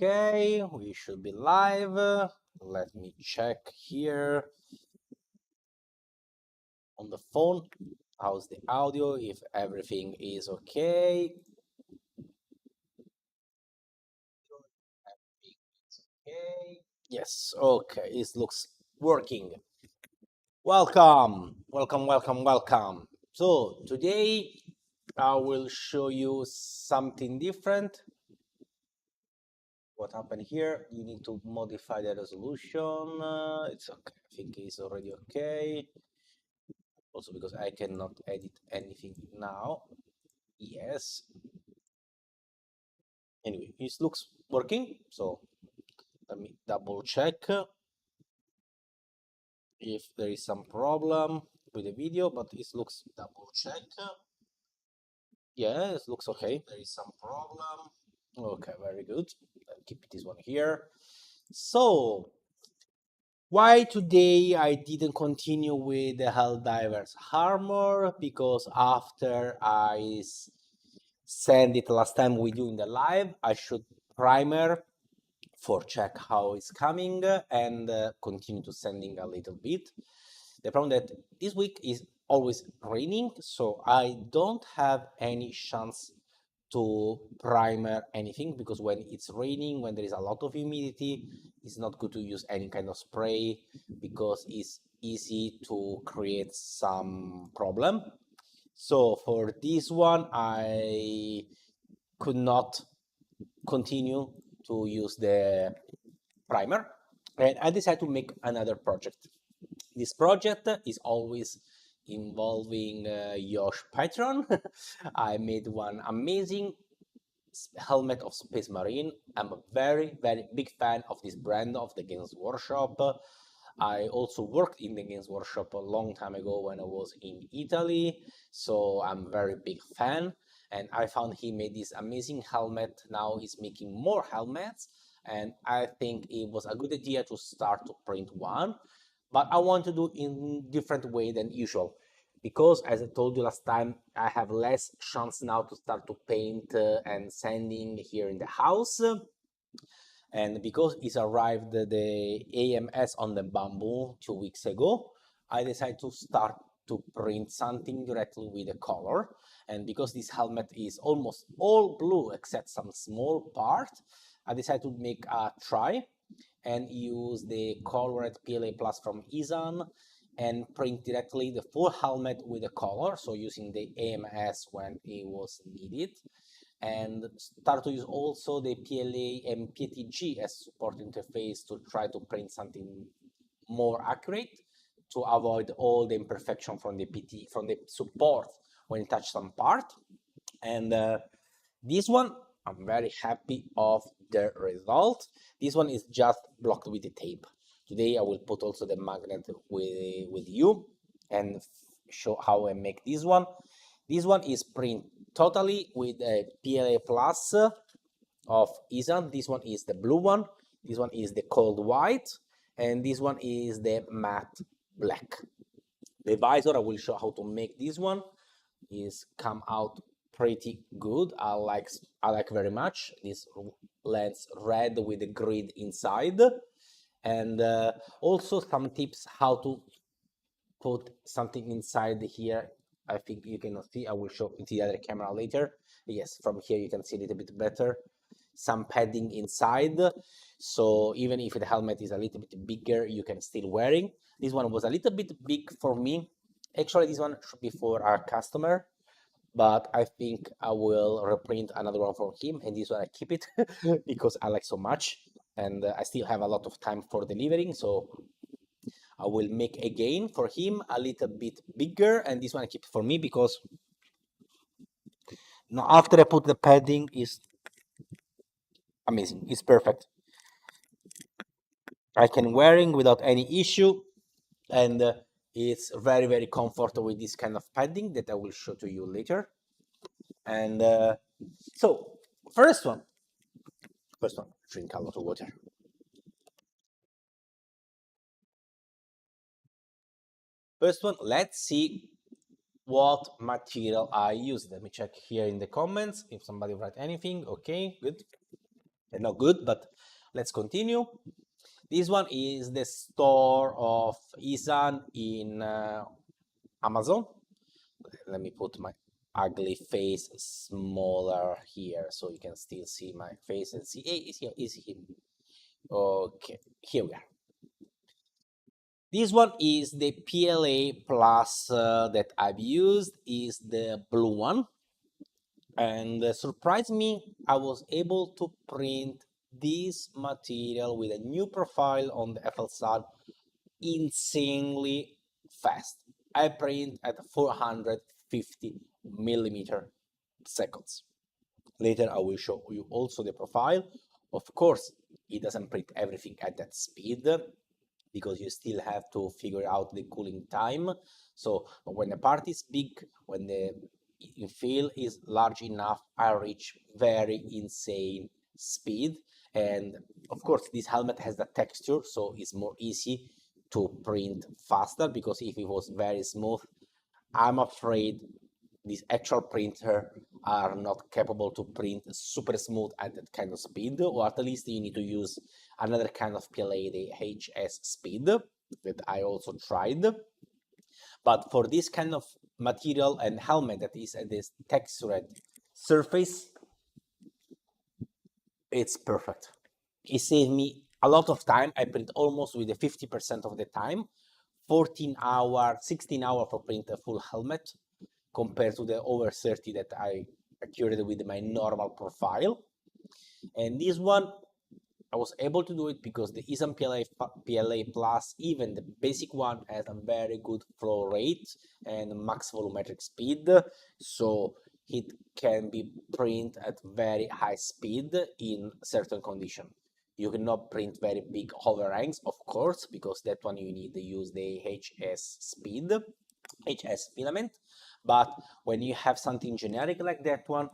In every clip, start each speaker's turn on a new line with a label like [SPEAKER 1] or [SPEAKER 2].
[SPEAKER 1] okay. We should be live. Let me check here on the phone. How's the audio? If everything is okay. Yes, okay. It looks working. Welcome, welcome, welcome, welcome. So today I will show you something different. What happened here? You need to modify the resolution. It's okay. I think it's already okay. Also because I cannot edit anything now. Yes. Anyway, it looks working. So let me double check if there is some problem with the video, but it looks double check. Yeah, it looks okay. There is some problem. Okay, very good. I'll keep this one here. So why today I didn't continue with the Helldiver's armor? Because after I send it last time we do in the live, I should primer for check how it's coming and continue to sending a little bit. The problem that this week is always raining, so I don't have any chance to primer anything, because when it's raining, when there is a lot of humidity, it's not good to use any kind of spray because it's easy to create some problem. So for this one, I could not continue to use the primer, and I decided to make another project. This project is always involving Yosh Patron. I made one amazing helmet of Space Marine. I'm a very, very big fan of this brand of the Games Workshop. I also worked in the Games Workshop a long time ago when I was in Italy, so I'm a very big fan. And I found he made this amazing helmet. Now he's making more helmets, and I think it was a good idea to start to print one. But I want to do in different way than usual, because as I told you last time, I have less chance now to start to paint and sanding here in the house. And because it's arrived the AMS on the bamboo 2 weeks ago, I decided to start to print something directly with the color. And because this helmet is almost all blue except some small part, I decided to make a try and use the colored PLA Plus from Esun and print directly the full helmet with the color, so using the AMS when it was needed, and start to use also the PLA and PTG as support interface to try to print something more accurate, to avoid all the imperfection from the support when you touch some part. And this one, I'm very happy of the result. This one is just blocked with the tape. Today I will put also the magnet with you and show how I make this one. This one is print totally with a PLA Plus of Esun. This one is the blue one. This one is the cold white, and this one is the matte black. The visor, I will show how to make this one. Is come out pretty good. I like very much this lens red with the grid inside, and also some tips how to put something inside here. I think you cannot see. I will show it to the other camera later. Yes, from here you can see a little bit better. Some padding inside, so even if the helmet is a little bit bigger, you can still wearing. This one was a little bit big for me. Actually, this one should be for our customer, but I think I will reprint another one for him, and this one I keep it because I like so much, and I still have a lot of time for delivering, so I will make again for him a little bit bigger, and this one I keep for me because now after I put the padding is amazing. It's perfect. I can wearing without any issue, and it's very, very comfortable with this kind of padding that I will show to you later. And so first one, drink a lot of water. First one, let's see what material I use. Let me check here in the comments if somebody write anything. Okay, good. not good, but let's continue. This one is the store of Esun in Amazon. Let me put my ugly face smaller here so you can still see my face and see. Hey, is him. Okay, here we are. This one is the PLA Plus that I've used, is the blue one. And surprised me, I was able to print this material with a new profile on the FLSAD insanely fast. I print at 450 millimeter seconds. Later I will show you also the profile. Of course, it doesn't print everything at that speed because you still have to figure out the cooling time. So when the part is big, when the infill is large enough, I reach very insane speed. And of course, this helmet has the texture, so it's more easy to print faster, because if it was very smooth, I'm afraid these actual printer are not capable to print super smooth at that kind of speed, or at least you need to use another kind of PLA, the HS speed, that I also tried. But for this kind of material and helmet that is at this textured surface, it's perfect. It saved me a lot of time. I print almost with the 50% of the time, 14 hour, 16 hour for print a full helmet, compared to the over 30 that I accurate with my normal profile. And this one, I was able to do it because the Esun PLA Plus, even the basic one, has a very good flow rate and max volumetric speed, so it can be print at very high speed in certain condition. You cannot print very big overhangs, of course, because that one you need to use the HS speed, HS filament. But when you have something generic like that one,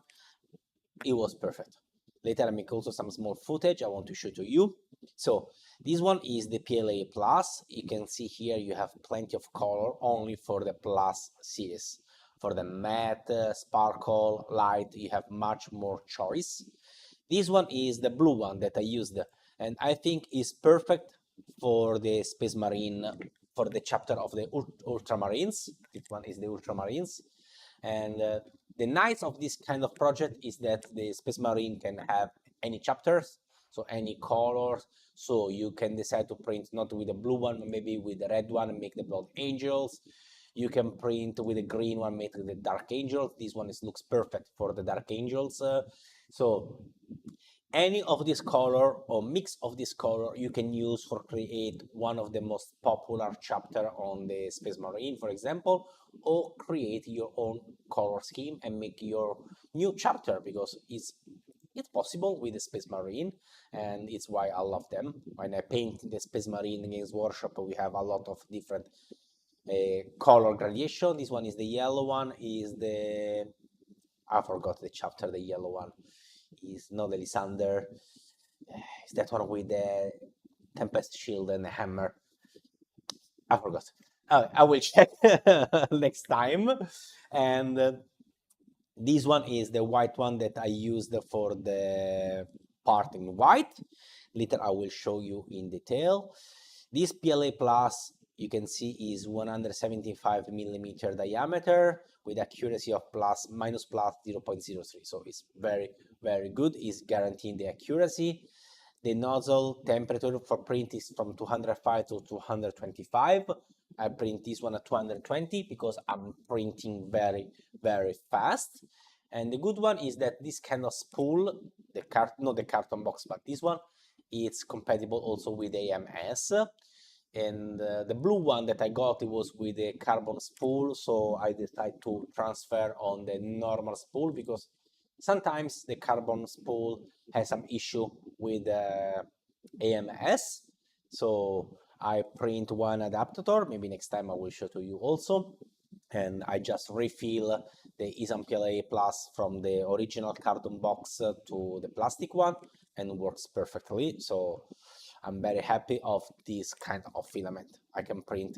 [SPEAKER 1] it was perfect. Later I make also some small footage I want to show to you. So this one is the PLA Plus. You can see here you have plenty of color only for the Plus series. For the matte, sparkle, light, you have much more choice. This one is the blue one that I used, and I think is perfect for the Space Marine, for the chapter of the Ultramarines. This one is the Ultramarines. And the nice of this kind of project is that the Space Marine can have any chapters, so any colors, so you can decide to print not with the blue one, maybe with the red one and make the Blood Angels. You can print with the green one, make the Dark Angels. This one looks perfect for the Dark Angels. So any of this color or mix of this color you can use for create one of the most popular chapter on the Space Marine, for example, or create your own color scheme and make your new chapter, because it's possible with the Space Marine, and it's why I love them. When I paint the Space Marine in Games Workshop, we have a lot of different color gradation. This one is the yellow one, is the, I forgot the chapter, the yellow one is not the Lysander, is that one with the Tempest Shield and the hammer. I forgot. I will check next time. And this one is the white one that I used for the part in white. Later I will show you in detail. This PLA Plus, you can see, is 175 millimeter diameter with accuracy of minus plus 0.03. So it's very, very good. It's guaranteeing the accuracy. The nozzle temperature for print is from 205 to 225. I print this one at 220 because I'm printing very, very fast. And the good one is that this kind of spool, not the carton box, but this one, it's compatible also with AMS. And the blue one that I got, it was with a carbon spool, so I decided to transfer on the normal spool because sometimes the carbon spool has some issue with AMS. So I print one adapter, maybe next time I will show to you also. And I just refill the Esun PLA Plus from the original carton box to the plastic one, and works perfectly. So I'm very happy of this kind of filament. I can print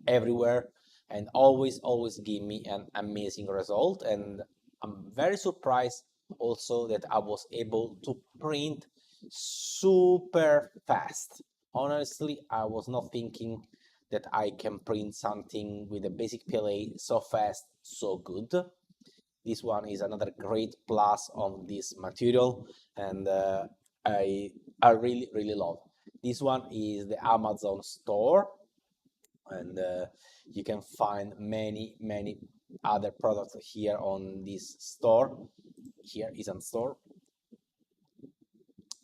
[SPEAKER 1] everywhere and always give me an amazing result. And I'm very surprised also that I was able to print super fast. Honestly, I was not thinking that I can print something with a basic PLA so fast, so good. This one is another great plus on this material, and I really love. This one is the Amazon store, and you can find many other products here on this store. Here is a store,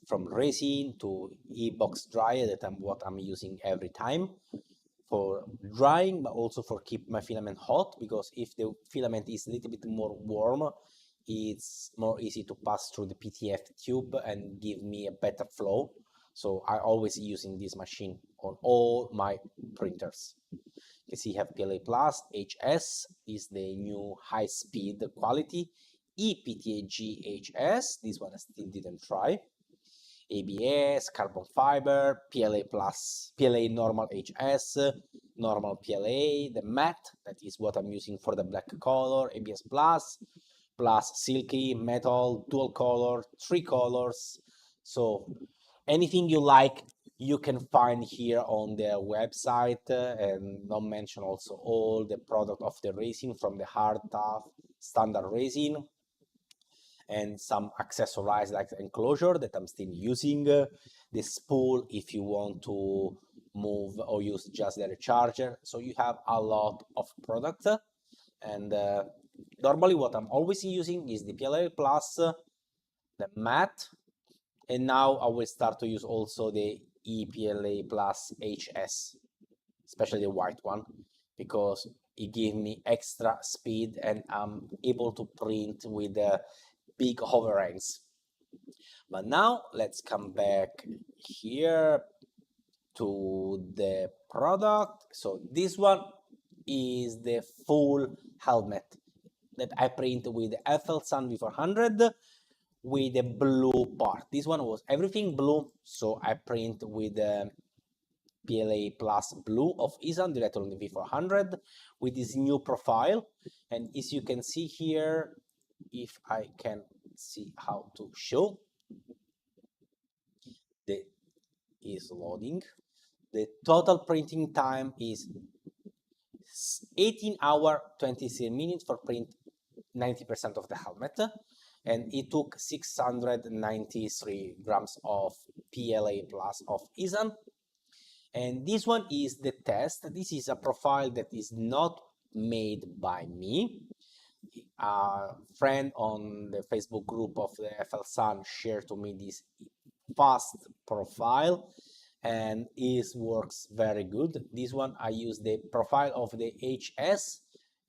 [SPEAKER 1] from resin to e-box dryer, that what I'm using every time for drying, but also for keep my filament hot, because if the filament is a little bit more warm, it's more easy to pass through the PTF tube and give me a better flow. So I always using this machine on all my printers. You can see you have PLA Plus, HS is the new high speed quality, EPTAG HS, this one I still didn't try, ABS, carbon fiber, PLA Plus, PLA normal HS, normal PLA, the matte, that is what I'm using for the black color, ABS Plus, plus silky, metal, dual color, 3 colors. So anything you like, you can find here on their website, and not mention also all the product of the resin, from the hard, tough, standard resin, and some accessories like the enclosure that I'm still using, the spool if you want to move or use just the recharger. So you have a lot of products, and normally what I'm always using is the PLA Plus, the matte, and now I will start to use also the EPLA Plus HS, especially the white one, because it gives me extra speed and I'm able to print with big overhangs. But now let's come back here to the product. So this one is the full helmet that I print with the Esun V400 with the blue part. This one was everything blue, so I print with the PLA Plus blue of Esun directly on the V400 with this new profile. And as you can see here, if I can see how to show, the is loading. The total printing time is 18 hours 26 minutes for print 90% of the helmet, and it took 693 grams of PLA Plus of Esun. And this one is the test. This is a profile that is not made by me. A friend on the Facebook group of the FL Sun shared to me this fast profile, and it works very good. This one I use the profile of the HS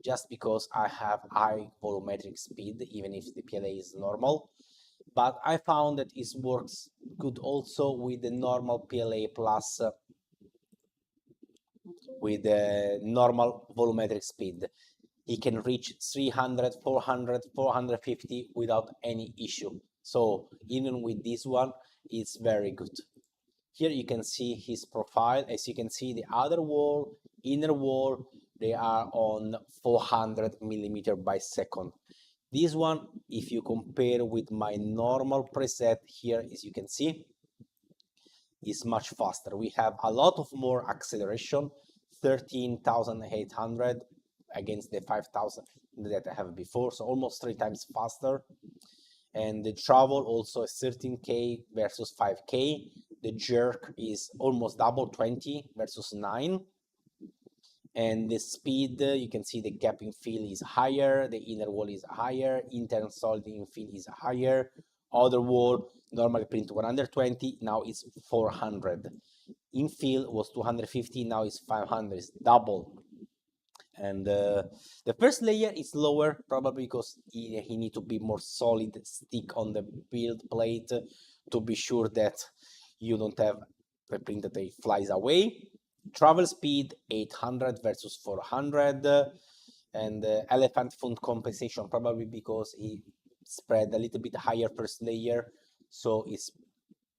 [SPEAKER 1] just because I have high volumetric speed, even if the PLA is normal. But I found that it works good also with the normal PLA Plus, with the normal volumetric speed. It can reach 300, 400, 450 without any issue. So even with this one, it's very good. Here you can see his profile. As you can see, the outer wall, inner wall, they are on 400 millimeter by second. This one, if you compare with my normal preset here, as you can see, is much faster. We have a lot of more acceleration, 13,800 against the 5,000 that I have before, so almost 3 times faster. And the travel also is 13K versus 5K. The jerk is almost double, 20 versus 9. And the speed, you can see the gap in fill is higher, the inner wall is higher, internal solid in fill is higher, outer wall normally print 120, now it's 400. In fill was 250, now it's 500, it's double. And the first layer is lower, probably because he need to be more solid stick on the build plate to be sure that you don't have a print that it flies away. Travel speed 800 versus 400, and elephant foot compensation probably because he spread a little bit higher first layer, so it's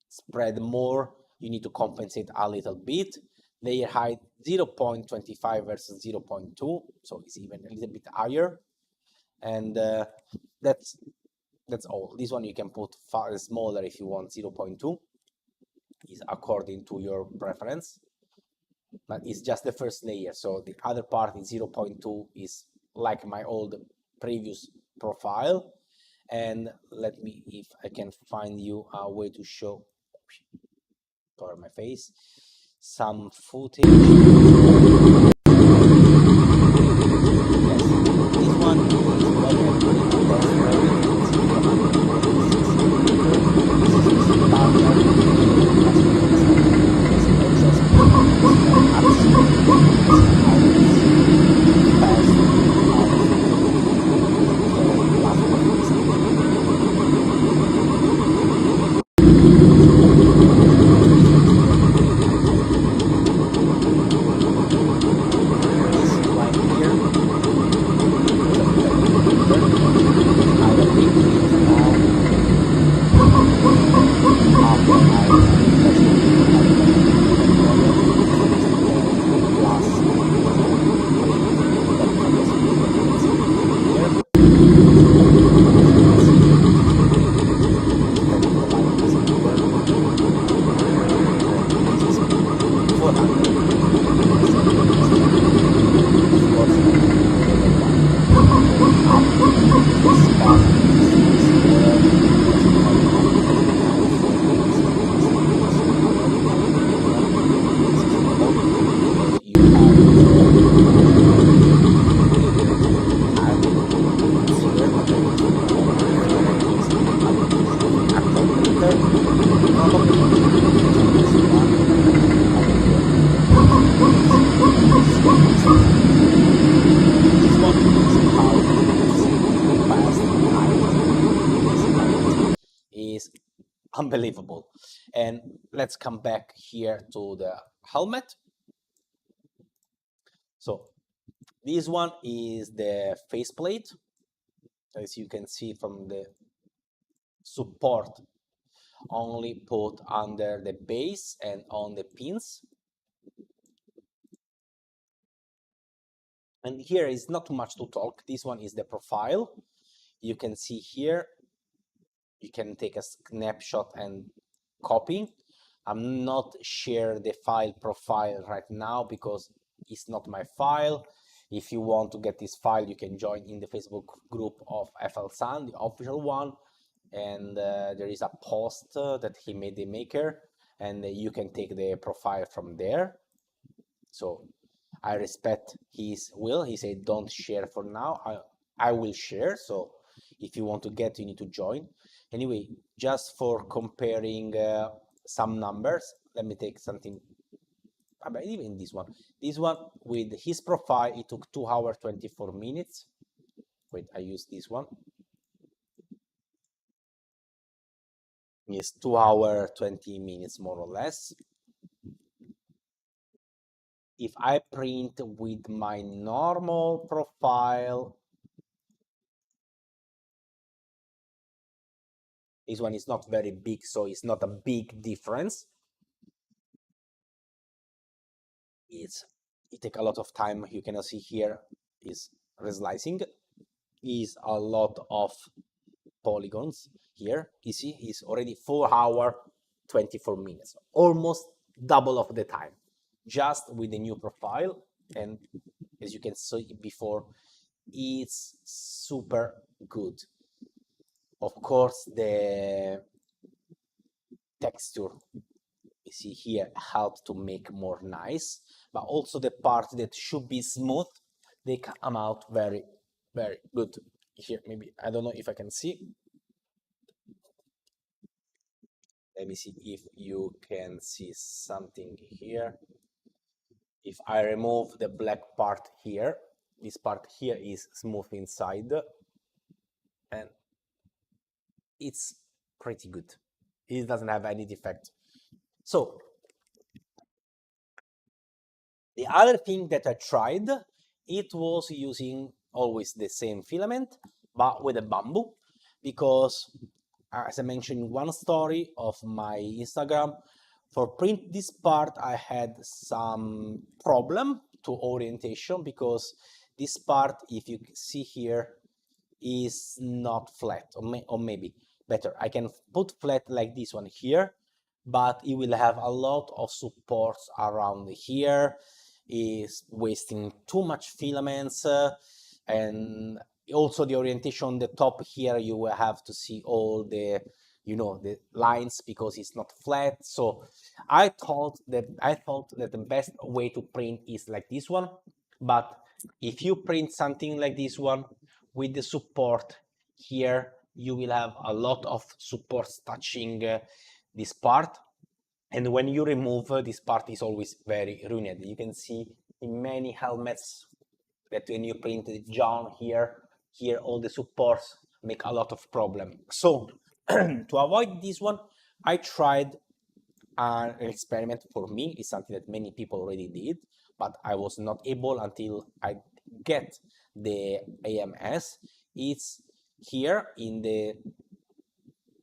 [SPEAKER 1] spread more. You need to compensate a little bit. Layer height 0.25 versus 0.2, so it's even a little bit higher. And that's all. This one you can put far smaller if you want, 0.2. is according to your preference, but it's just the first layer. So the other part is 0.2 is like my old previous profile. And let me, if I can find you a way to show, cover my face, some footage. Yes, this one is what I put in the test is unbelievable. And let's come back here to the helmet. So this one is the faceplate, as you can see from the support only put under the base and on the pins. And here is not too much to talk. This one is the profile. You can see here, you can take a snapshot and copy. I'm not share the file profile right now because it's not my file. If you want to get this file, you can join in the Facebook group of FL Sun, the official one. And there is a post that he made the maker, and you can take the profile from there. So I respect his will. He said don't share for now. I will share. So if you want to get, you need to join. Anyway, just for comparing some numbers, let me take something. Even this one with his profile, it took 2 hours 24 minutes. Wait, I use this one. Yes, 2 hours 20 minutes more or less. If I print with my normal profile, this one is not very big, so it's not a big difference. It takes a lot of time. You can see here is reslicing. Is a lot of polygons here. You see, it's already 4 hours 24 minutes, almost double of the time, just with the new profile. And as you can see before, it's super good. Of course, the texture you see here helps to make more nice, but also the part that should be smooth, they come out very, very good. Here, maybe, I don't know if I can see. Let me see if you can see something here. If I remove the black part here, this part here is smooth inside, and it's pretty good. It doesn't have any defect. So the other thing that I tried, it was using always the same filament, but with a bamboo, because as I mentioned in one story of my Instagram, for print this part, I had some problem to orientation because this part, if you see here, is not flat, or maybe better. I can put flat like this one here, but it will have a lot of supports around here, is wasting too much filaments, and also the orientation on the top here, you will have to see all the, you know, the lines because it's not flat. So I thought that the best way to print is like this one. But if you print something like this one with the support here, you will have a lot of supports touching this part, and when you remove this part is always very ruined. You can see in many helmets that when you print it down here all the supports make a lot of problem. So to avoid this one, I tried an experiment. For me, it's something that many people already did, but I was not able until I get the AMS. It's here in the,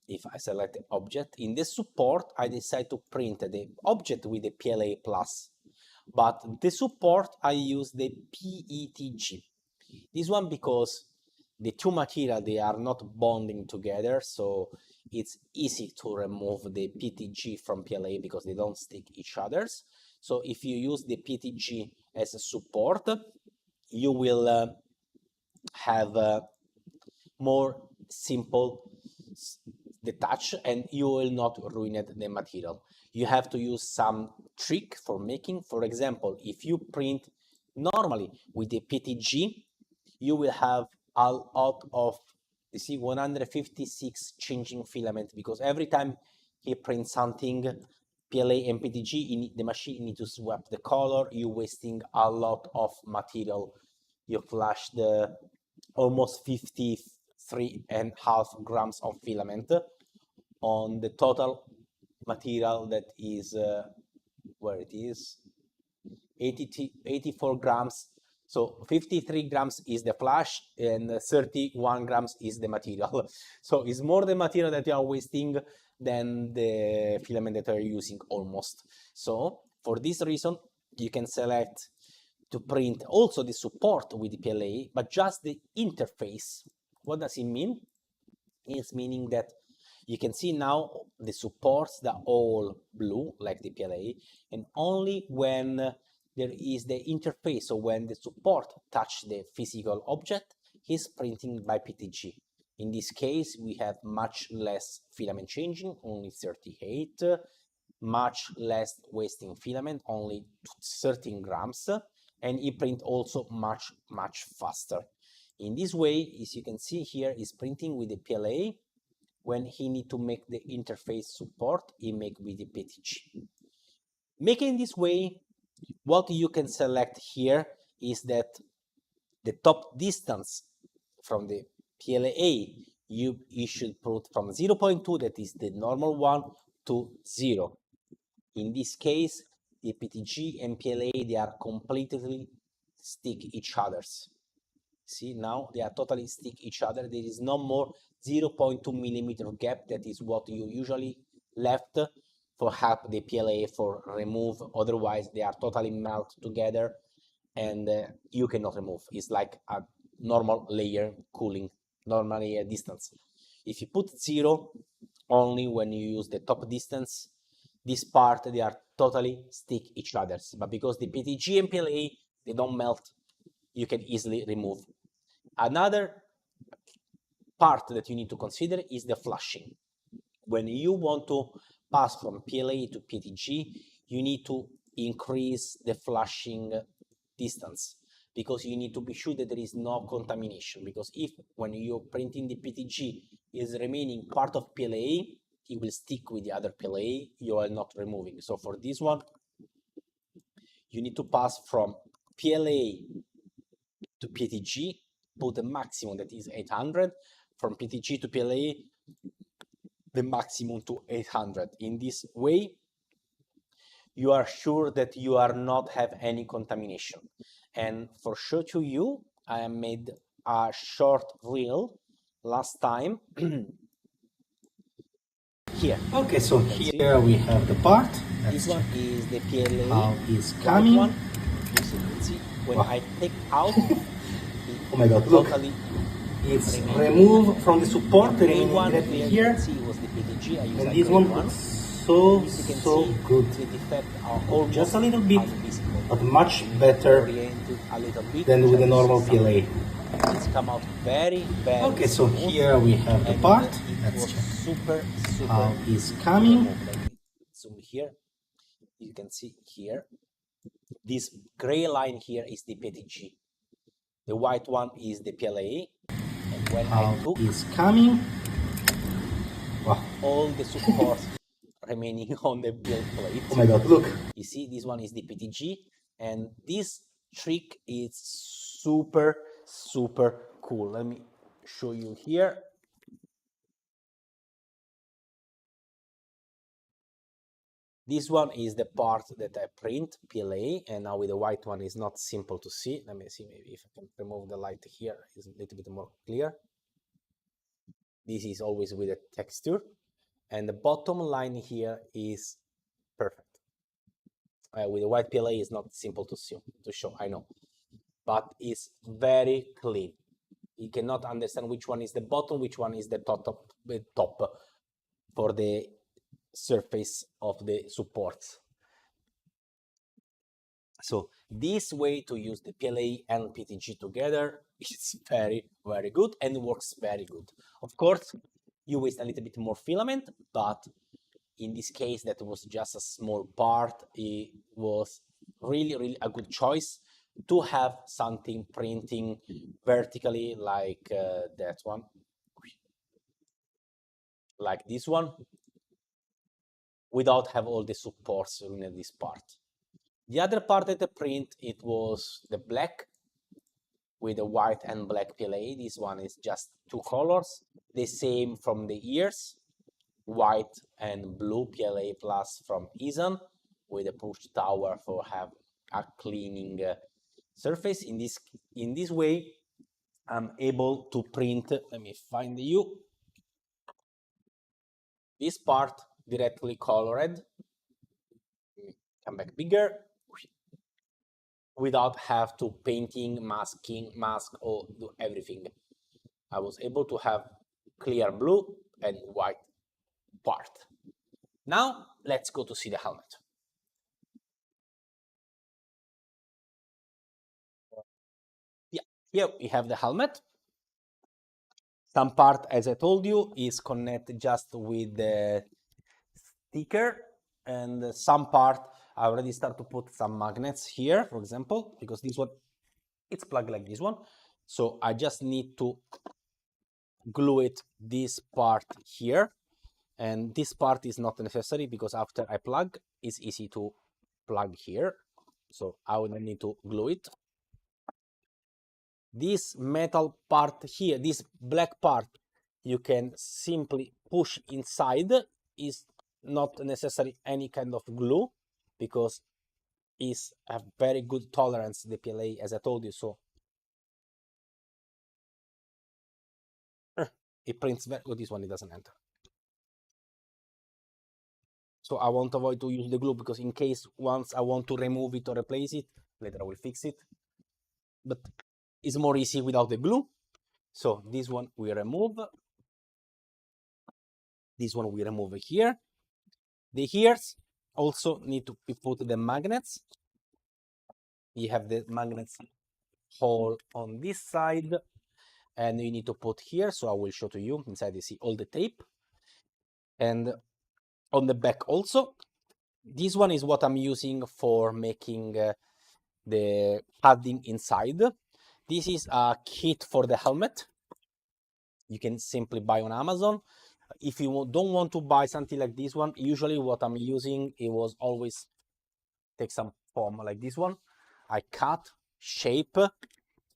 [SPEAKER 1] if I select the object, in the support, I decide to print the object with the PLA plus, but the support I use the PETG. This one because the two materials, they are not bonding together, so it's easy to remove the PETG from PLA because they don't stick each other's. So if you use the PETG as a support, you will have more simple detach, and you will not ruin the material. You have to use some trick for making. For example, if you print normally with the PETG, you will have a lot of, you see, 156 changing filament, because every time you print something PLA and PETG, the machine needs to swap the color. You're wasting a lot of material. You flash the almost 53.5 grams of filament on the total material that is where it is 84 grams. So 53 grams is the flash and 31 grams is the material. So it's more the material that you are wasting than the filament that you are using almost. So for this reason, you can select to print also the support with the PLA, but just the interface. What does it mean? It's meaning that you can see now the supports that are all blue like the PLA, and only when there is the interface, so when the support touch the physical object, is printing by PETG. In this case, we have much less filament changing, only 38, much less wasting filament, only 13 grams, and it print also much faster. In this way, as you can see here, is printing with the PLA. When he need to make the interface support, he make with the PETG. Making this way, what you can select here is that the top distance from the PLA, you should put from 0.2, that is the normal one, to 0. In this case, the PETG and PLA, they are completely stick each other's. See, now they are totally stick each other. There is no more 0.2 millimeter gap. That is what you usually left for help the PLA for remove. Otherwise, they are totally melt together and you cannot remove. It's like a normal layer cooling, normal layer distance. If you put 0, only when you use the top distance, this part, they are totally stick each other. But because the PETG and PLA, they don't melt, you can easily remove. Another part that you need to consider is the flushing. When you want to pass from PLA to PETG, you need to increase the flushing distance, because you need to be sure that there is no contamination. Because if when you're printing the PETG is remaining part of PLA, it will stick with the other PLA, you are not removing. So for this one, you need to pass from PLA to PETG, put the maximum that is 800, from PETG to PLA, the maximum to 800. In this way, you are sure that you are not have any contamination. And for show to you, I made a short reel last time. Here. Okay, so here we have the part. This one is the PLA. How is coming? One. As you can see, when I take out, oh my God! Look, it's removed from the support. The remaining one here. See, was the PETG. I used and this one.
[SPEAKER 2] so good.
[SPEAKER 1] The defect are almost
[SPEAKER 2] Just a little bit,
[SPEAKER 1] invisible.
[SPEAKER 2] but much better
[SPEAKER 1] Oriented a little bit
[SPEAKER 2] than with the
[SPEAKER 1] just
[SPEAKER 2] normal
[SPEAKER 1] to see
[SPEAKER 2] PLA.
[SPEAKER 1] something. It's come out very
[SPEAKER 2] Okay, so
[SPEAKER 1] smooth,
[SPEAKER 2] here we have the
[SPEAKER 1] and
[SPEAKER 2] part.
[SPEAKER 1] it
[SPEAKER 2] Let's
[SPEAKER 1] was
[SPEAKER 2] check
[SPEAKER 1] super
[SPEAKER 2] how it's coming.
[SPEAKER 1] Let me zoom here. You can see here. This gray line here is the PTG. The white one is the PLA. And when I took
[SPEAKER 2] is coming. Wow.
[SPEAKER 1] all the support remaining on the build plate.
[SPEAKER 2] Oh my god, look.
[SPEAKER 1] You see, this one is the PTG, and this trick is super cool. Let me show you here. This one is the part that I print, PLA, and now with the white one is not simple to see. Let me see, maybe if I can remove the light here, it's a little bit more clear. This is always with a texture, and the bottom line here is perfect. With the white PLA is not simple to see, to show, I know, but it's very clean. You cannot understand which one is the bottom, which one is the top for the surface of the supports. So this way to use the PLA and PTG together is very good and works very good. Of course, you waste a little bit more filament, but in this case that was just a small part. It was really a good choice to have something printing vertically like that one, like this one, without have all the supports in this part. The other part that I print, it was the black with the white and black PLA. This one is just two colors, the same from the ears, white and blue PLA plus from Esun with a push tower for have a cleaning surface. In this way, I'm able to print. Let me find you this part directly colored. Come back bigger without have to painting, mask, or do everything. I was able to have clear blue and white part. Now let's go to see the helmet. Yeah, here we have the helmet. Some part, as I told you, is connected just with the sticker, and some part I already start to put some magnets here, for example, because this one it's plugged like this one. So I just need to glue it this part here, and this part is not necessary because after I plug, it's easy to plug here. So I will need to glue it. This metal part here, this black part, you can simply push inside. Is not necessary any kind of glue because it's a very good tolerance, the PLA, as I told you. So it prints very good. This one, it doesn't enter. So I won't avoid to use the glue because in case once I want to remove it or replace it, later I will fix it. But it's more easy without the glue. So this one we remove. This one we remove here. The ears also need to be put the magnets. You have the magnets hole on this side, and you need to put here. So I will show to you. Inside you see all the tape, and on the back also. This one is what I'm using for making the padding inside. This is a kit for the helmet. You can simply buy on Amazon. If you don't want to buy something like this one, usually what I'm using, it was always take some foam like this one. I cut, shape,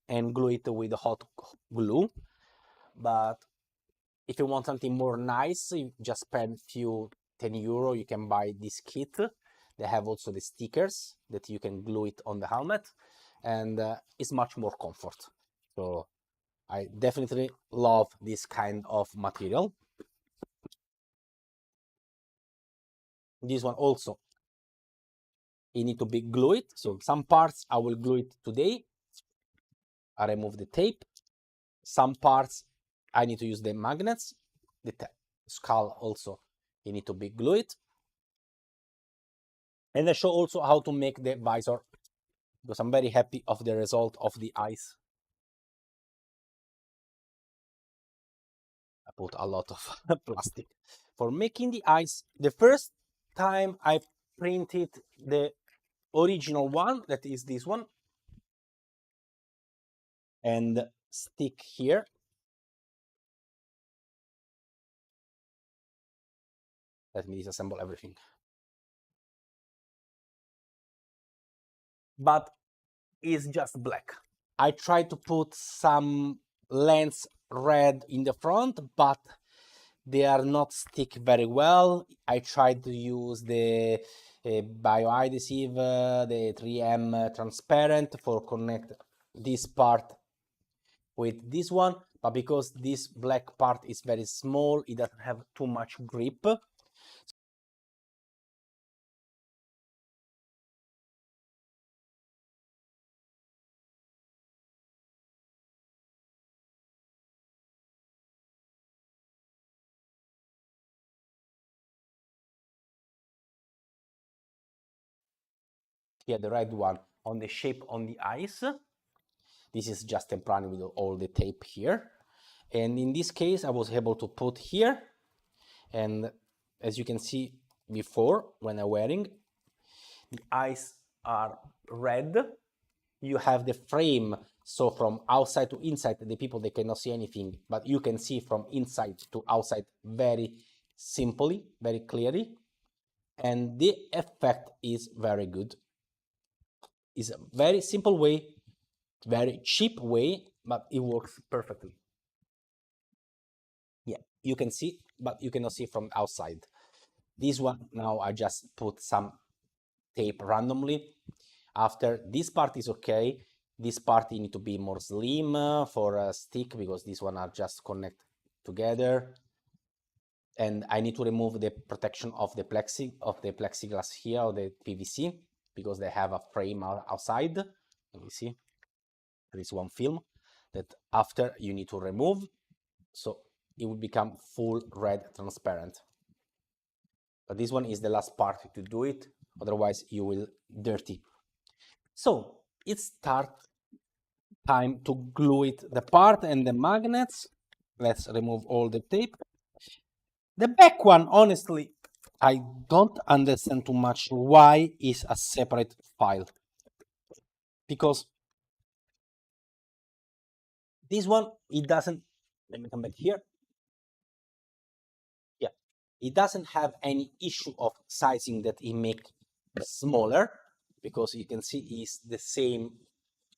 [SPEAKER 1] and glue it with hot glue. But if you want something more nice, you just spend few 10 euro, you can buy this kit. They have also the stickers that you can glue it on the helmet, and it's much more comfort. So I definitely love this kind of material. This one also, you need to be glue it. So some parts I will glue it today. I remove the tape. Some parts I need to use the magnets. The skull also, you need to be glue it. And I show also how to make the visor, because I'm very happy of the result of the eyes. I put a lot of plastic. For making the eyes, the first time I printed the original one, that is this one, and stick here. Let me disassemble everything. But it's just black. I tried to put some lens red in the front, but they are not stick very well. I tried to use the bioadhesive, the 3M transparent for connect this part with this one, but because this black part is very small, it doesn't have too much grip. Here, the red one on the shape on the eyes. This is just temporary with all the tape here. And in this case, I was able to put here. And as you can see before, when I'm wearing, the eyes are red. You have the frame, so from outside to inside, the people, they cannot see anything, but you can see from inside to outside very simply, very clearly. And the effect is very good. It's a very simple way, very cheap way, but it works perfectly. Yeah, you can see, but you cannot see from outside. This one, now I just put some tape randomly. After this part is okay, this part you need to be more slim for a stick, because these one are just connect together. And I need to remove the protection of the plexiglass here, or the PVC, because they have a frame outside. Let me see. There is one film that after you need to remove, so it will become full red transparent. But this one is the last part to do it, otherwise you will dirty. So it's start time to glue it, the part and the magnets. Let's remove all the tape. The back one, honestly, I don't understand too much why is a separate file, because this one, it doesn't, let me come back here. Yeah, it doesn't have any issue of sizing that it make smaller, because you can see it's the same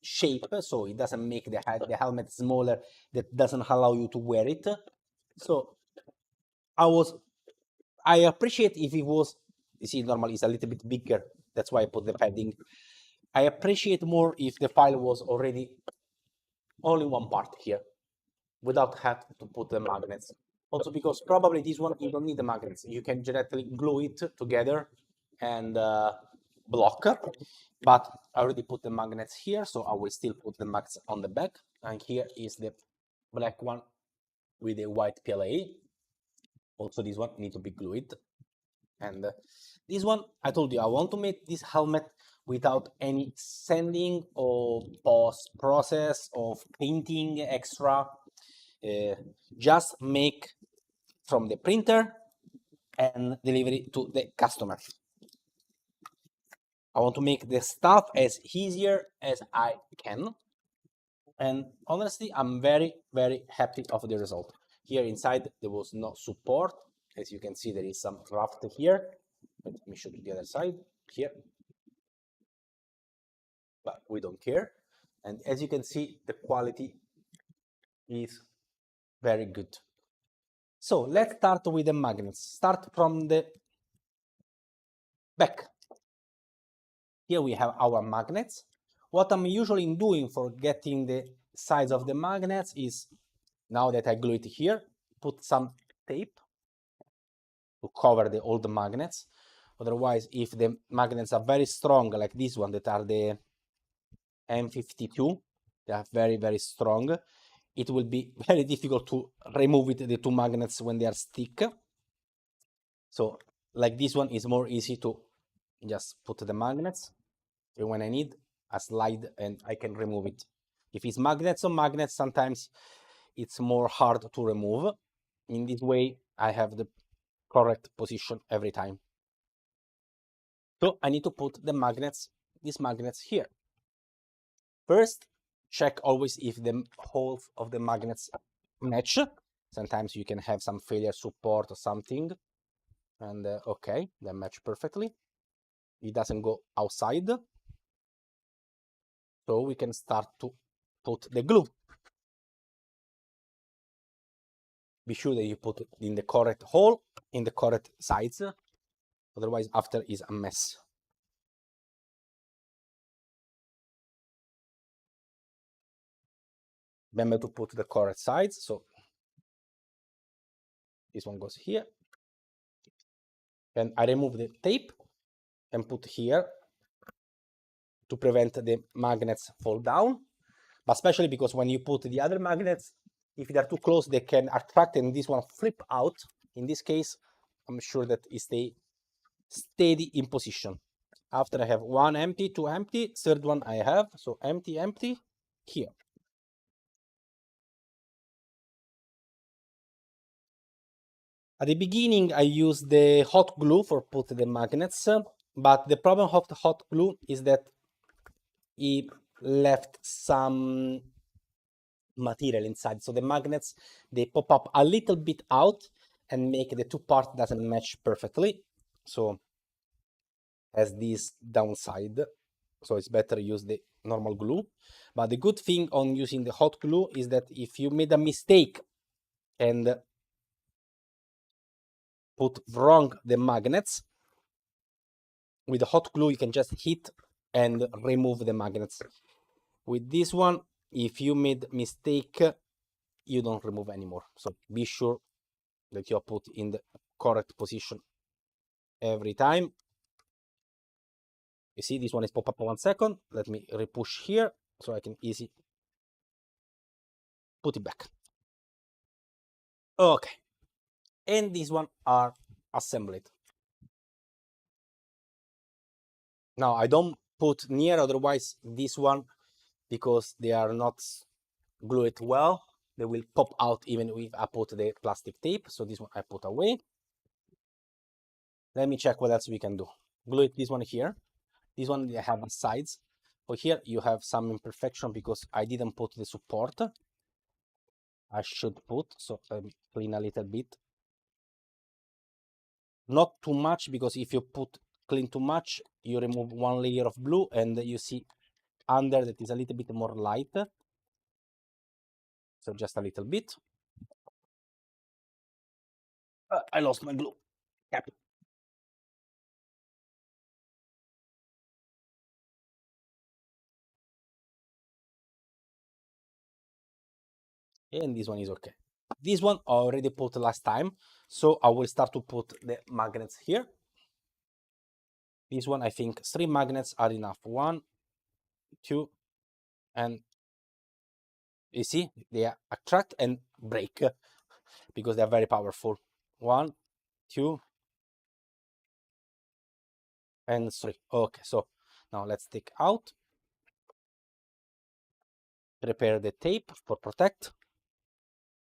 [SPEAKER 1] shape, so it doesn't make the helmet smaller, that doesn't allow you to wear it. So I appreciate if it was, you see, normally it's a little bit bigger, that's why I put the padding. I appreciate more if the file was already only one part here, without having to put the magnets. Also because probably this one, you don't need the magnets. You can directly glue it together and block. But I already put the magnets here, so I will still put the magnets on the back. And here is the black one with the white PLA. Also this one need to be glued. And this one, I told you, I want to make this helmet without any sanding or post process of painting extra. Just make from the printer and deliver it to the customer. I want to make the stuff as easier as I can. And honestly, I'm very, very happy of the result. Here inside, there was no support. As you can see, there is some draft here. Let me show you the other side here. But we don't care. And as you can see, the quality is very good. So let's start with the magnets. Start from the back. Here we have our magnets. What I'm usually doing for getting the size of the magnets is, now that I glue it here, put some tape to cover all the magnets. Otherwise, if the magnets are very strong, like this one, that are the M52, they are very, very strong, it will be very difficult to remove it, the two magnets, when they are stick. So like this one is more easy to just put the magnets, and when I need a slide and I can remove it. If it's magnets on magnets, sometimes it's more hard to remove. In this way, I have the correct position every time. So I need to put the magnets, these magnets here. First, check always if the holes of the magnets match. Sometimes you can have some failure support or something. And okay, they match perfectly. It doesn't go outside. So we can start to put the glue. Be sure that you put it in the correct hole, in the correct sides. Otherwise, after is a mess. Remember to put the correct sides. So this one goes here. And I remove the tape and put here to prevent the magnets fall down. But especially because when you put the other magnets, if they're too close, they can attract and this one flip out. In this case, I'm sure that it stay steady in position. After I have one empty, two empty, third one I have, so empty, empty, here. At the beginning, I use the hot glue for put the magnets, but the problem of the hot glue is that it left some material inside. So the magnets, they pop up a little bit out and make the two parts doesn't match perfectly. So has this downside. So it's better use the normal glue. But the good thing on using the hot glue is that if you made a mistake and put wrong the magnets, with the hot glue you can just hit and remove the magnets. With this one, if you made mistake, you don't remove anymore. So be sure that you are put in the correct position every time. You see, this one is pop up 1 second. Let me repush here so I can easy put it back. Okay, and these one are assembled. Now I don't put near, otherwise this one, because they are not glued well, they will pop out even if I put the plastic tape. So this one I put away. Let me check what else we can do. Glue it, this one here. This one they have sides. For here you have some imperfection because I didn't put the support. I should put, so let me clean a little bit. Not too much, because if you put clean too much, you remove one layer of blue and you see under that is a little bit more light. So just a little bit. I lost my glue. Yep. And this one is okay. This one I already put last time, so I will start to put the magnets here. This one, I think 3 magnets are enough. 1, 2, and you see, they attract and break because they are very powerful. 1, 2, and 3. Okay, so now let's take out. Prepare the tape for protect.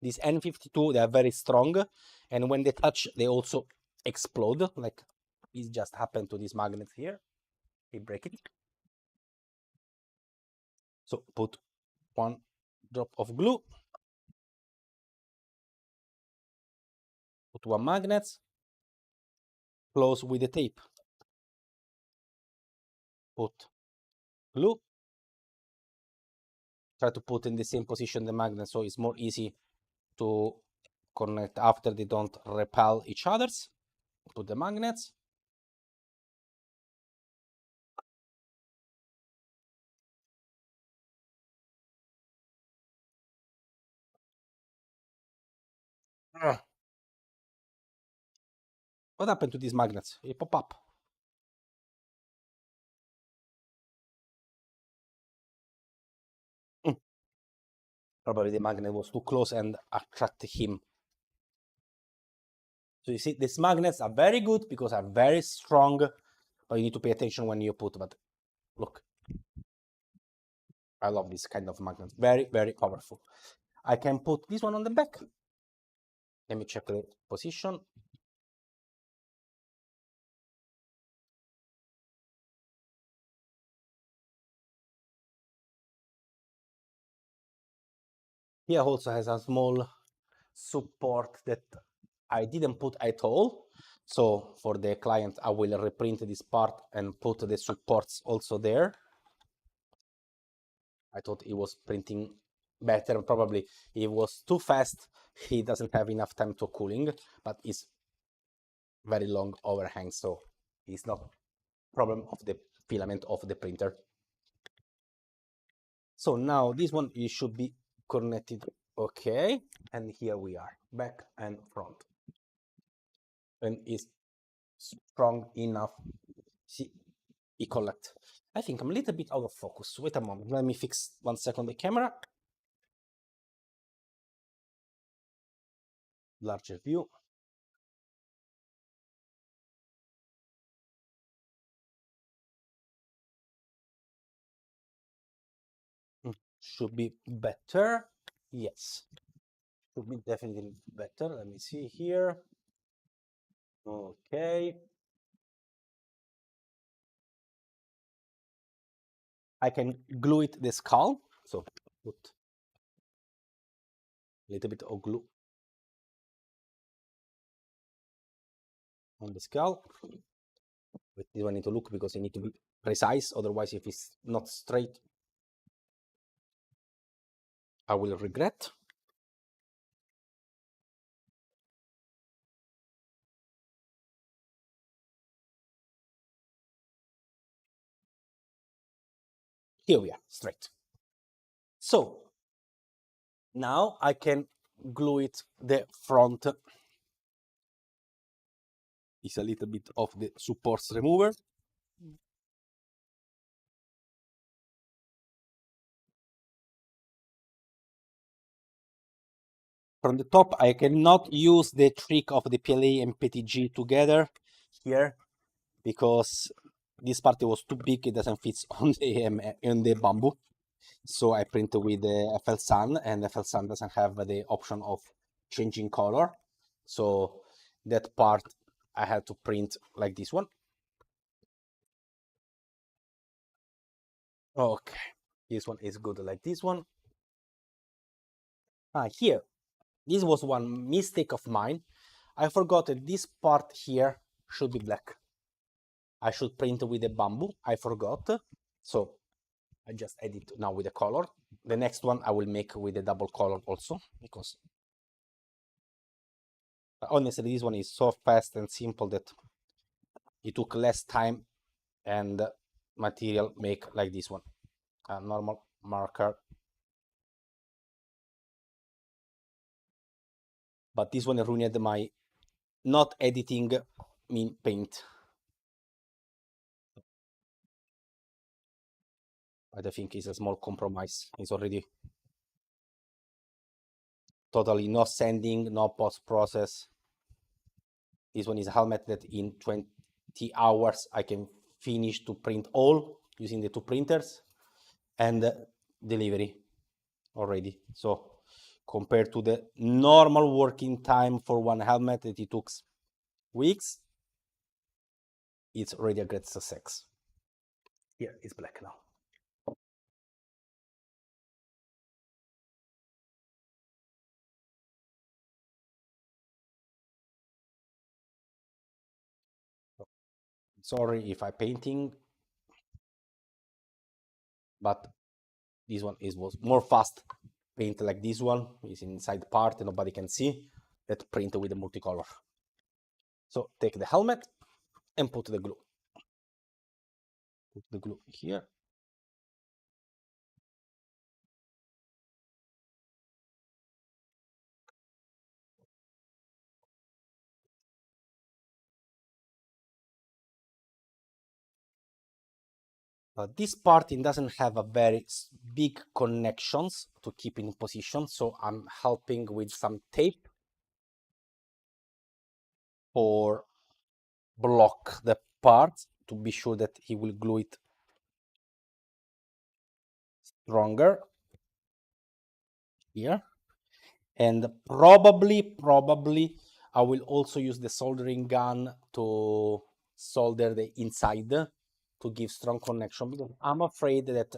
[SPEAKER 1] These N52, they are very strong, and when they touch, they also explode, like it just happened to this magnet here. We break it. So put 1 drop of glue, put 1 magnet, close with the tape, put glue, try to put in the same position the magnet so it's more easy to connect after they don't repel each other's. Put the magnets. What happened to these magnets? They pop up. Probably the magnet was too close and attracted him. So you see, these magnets are very good because are very strong, but you need to pay attention when you put. But look, I love this kind of magnet. Very, very powerful. I can put this one on the back. Let me check the position. Here also has a small support that I didn't put at all. So for the client, I will reprint this part and put the supports also there. I thought it was printing better. Probably it was too fast. He doesn't have enough time to cooling, but it's very long overhang, so it's not problem of the filament of the printer. So now this one, it should be connected. Okay, and here we are, back and front, and it's strong enough. See, it collect. I think I'm a little bit out of focus. Wait a moment. Let me fix 1 second the camera. Larger view. Should be better. Yes. Should be definitely better. Let me see here. Okay. I can glue it the skull. So put a little bit of glue on the skull. But this one need to look because it need to be precise. Otherwise, if it's not straight, I will regret. Here we are, straight. So now I can glue it the front. It's a little bit of the supports remover. From the top, I cannot use the trick of the PLA and PTG together here because this part was too big. It doesn't fit on the bamboo. So I print with the FL Sun, and FL Sun doesn't have the option of changing color. So that part I had to print like this one. Okay, this one is good like this one. Here, this was one mistake of mine. I forgot that this part here should be black. I should print with the bamboo. I forgot. So I just edit now with the color. The next one I will make with the double color also, because honestly, this one is so fast and simple that it took less time and material make like this one. A normal marker. But this one ruined my not editing mean paint. I think it's a small compromise. It's already totally no sanding, no post process. This one is a helmet that in 20 hours I can finish to print all using the 2 printers and delivery already. So compared to the normal working time for one helmet that it took weeks, it's already a great success. Here it's black now. Sorry if I'm painting, but this one was more fast paint like this one. Is inside part and nobody can see that print with the multicolor. So take the helmet and put the glue. Put the glue here. This part it doesn't have a very big connections to keep in position, so I'm helping with some tape for block the part to be sure that he will glue it stronger here. And probably I will also use the soldering gun to solder the inside to give strong connection, because I'm afraid that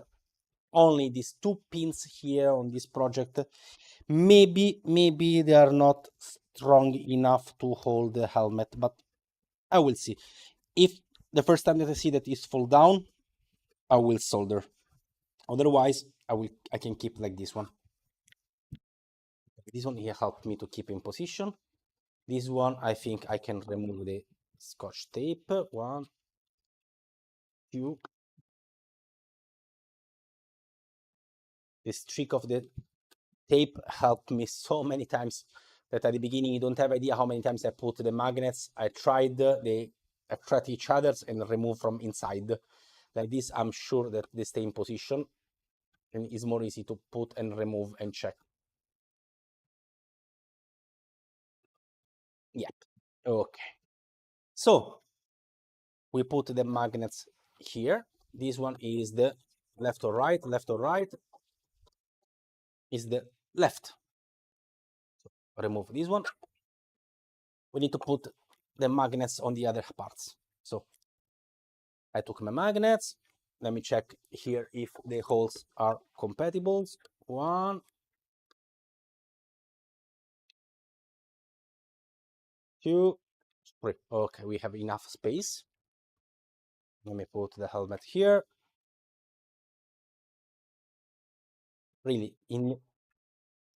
[SPEAKER 1] only these two pins here on this project, maybe they are not strong enough to hold the helmet, but I will see. If the first time that I see that it fall down, I will solder. Otherwise, I can keep like this one. This one here helped me to keep in position. This one, I think I can remove the scotch tape. 1, 2. This trick of the tape helped me so many times that at the beginning you don't have idea how many times I put the magnets. I tried, they attract each other and remove from inside. Like this, I'm sure that they stay in position and it's more easy to put and remove and check. Yep. Okay. So we put the magnets here. This one is the left or right, is the left. Remove this one. We need to put the magnets on the other parts. So I took my magnets. Let me check here if the holes are compatible. 1, 2, 3. Okay, we have enough space. Let me put the helmet here. Really,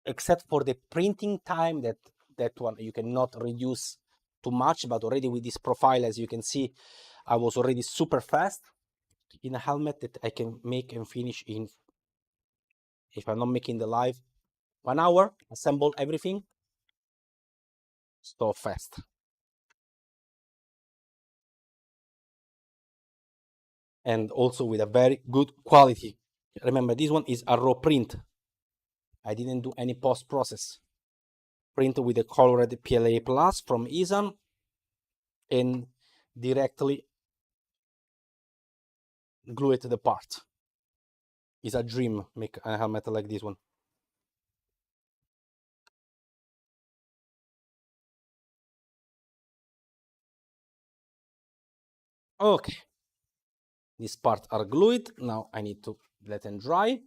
[SPEAKER 1] except for the printing time, that one you cannot reduce too much, but already with this profile, as you can see, I was already super fast in a helmet that I can make and finish in, if I'm not making the live, 1 hour, assemble everything. So fast. And also with a very good quality. Remember, this one is a raw print. I didn't do any post-process. Print with the colored PLA Plus from Esun and directly glue it to the part. It's a dream make a helmet like this one. Okay, these parts are glued. Now I need to let them dry.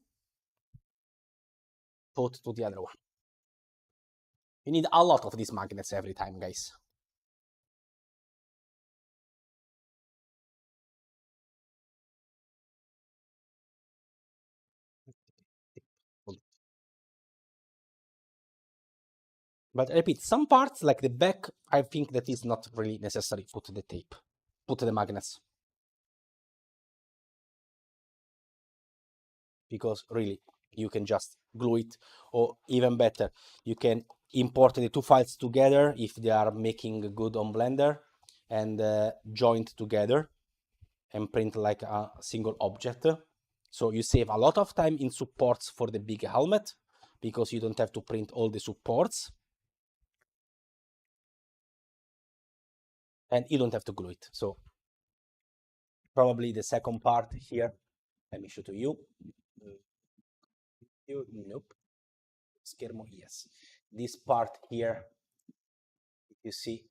[SPEAKER 1] Put to the other one. You need a lot of these magnets every time, guys. But I repeat, some parts like the back, I think that is not really necessary. Put the tape, put the magnets. Because really, you can just glue it, or even better, you can import the two files together if they are making good on Blender and joint together and print like a single object. So you save a lot of time in supports for the big helmet because you don't have to print all the supports. And you don't have to glue it. So probably the second part here, let me show to you. Nope. Schermo, yes. This part here, you see,